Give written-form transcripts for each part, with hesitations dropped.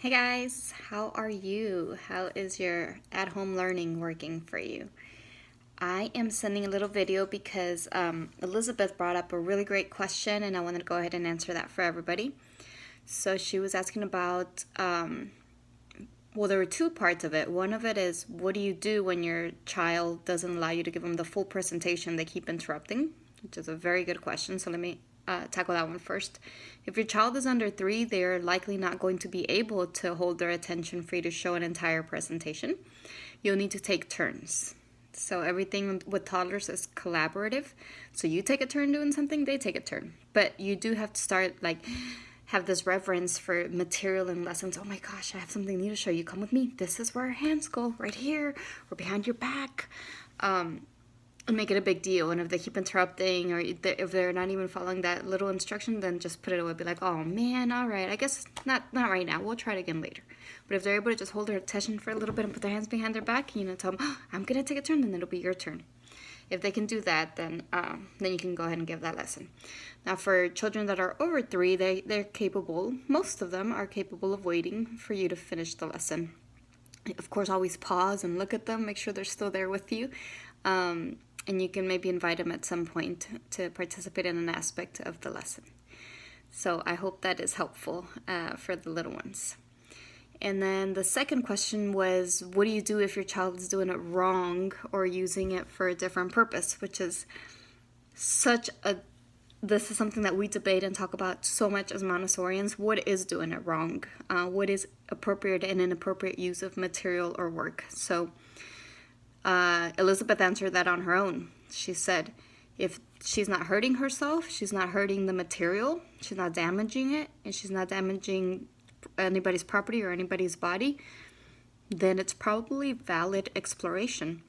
Hey guys, how are you? How is your at-home learning working for you? I am sending a little video because Elizabeth brought up a really great question and I wanted to go ahead and answer that for everybody. So she was asking about, well, there were two parts of it. One of it is, what do you do when your child doesn't allow you to give them the full presentation? They keep interrupting, which is a very good question. So let me tackle that one first. If your child is under 3, they're likely not going to be able to hold their attention for you to show an entire presentation. You'll need to take turns. So everything with toddlers is collaborative. So you take a turn doing something, they take a turn. But you do have to start have this reverence for material and lessons. Oh my gosh, I have something new to show you. Come with me. This is where our hands go, right here or behind your back. And make it a big deal. And if they keep interrupting or if they're not even following that little instruction, then just put it away. Be like, oh man, all right, I guess not right now. We'll try it again later. But if they're able to just hold their attention for a little bit and put their hands behind their back, tell them, oh, I'm going to take a turn, then it'll be your turn. If they can do that, then you can go ahead and give that lesson. Now, for children that are over 3, they're capable, most of them are capable of waiting for you to finish the lesson. Of course, always pause and look at them, make sure they're still there with you. And you can maybe invite them at some point to participate in an aspect of the lesson. So I hope that is helpful for the little ones. And then the second question was, what do you do if your child is doing it wrong or using it for a different purpose, which is this is something that we debate and talk about so much as Montessorians. What is doing it wrong? What is appropriate and inappropriate use of material or work? So Elizabeth answered that on her own. She said, if she's not hurting herself, she's not hurting the material, she's not damaging it, and she's not damaging anybody's property or anybody's body, then it's probably valid exploration.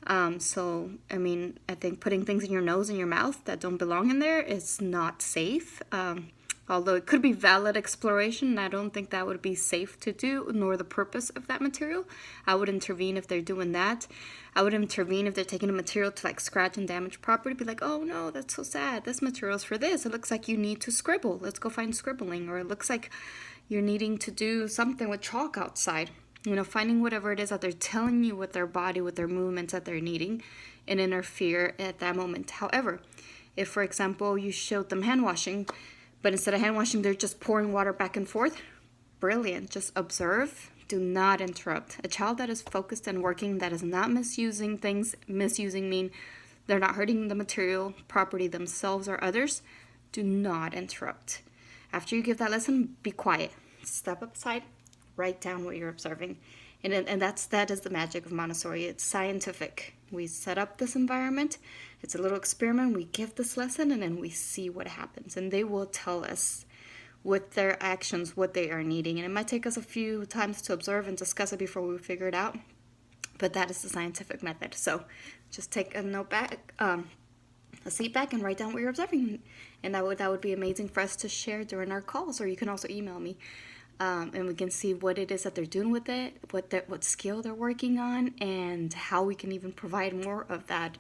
I think putting things in your nose and your mouth that don't belong in there is not safe. Although it could be valid exploration, I don't think that would be safe to do, nor the purpose of that material. I would intervene if they're doing that. I would intervene if they're taking a material to scratch and damage property. Be like, oh no, that's so sad. This material is for this. It looks like you need to scribble. Let's go find scribbling. Or it looks like you're needing to do something with chalk outside. Finding whatever it is that they're telling you with their body, with their movements that they're needing, and interfere at that moment. However, if, for example, you showed them hand washing, but instead of hand washing, they're just pouring water back and forth. Brilliant. Just observe. Do not interrupt. A child that is focused and working, that is not misusing things, misusing mean they're not hurting the material, property, themselves, or others, do not interrupt. After you give that lesson, be quiet. Step aside, write down what you're observing. And that is the magic of Montessori. It's scientific. We set up this environment. It's a little experiment. We give this lesson and then we see what happens. And they will tell us with their actions what they are needing. And it might take us a few times to observe and discuss it before we figure it out. But that is the scientific method. So just take a seat back and write down what you're observing. And that would be amazing for us to share during our calls. Or you can also email me. And we can see what it is that they're doing with it, what skill they're working on, and how we can even provide more of that.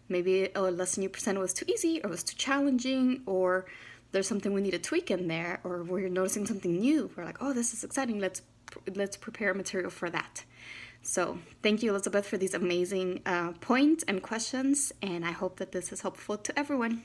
Maybe a lesson you presented was too easy or was too challenging, or there's something we need to tweak in there, or we're noticing something new. We're like, oh, this is exciting. Let's prepare material for that. So thank you, Elizabeth, for these amazing points and questions, and I hope that this is helpful to everyone.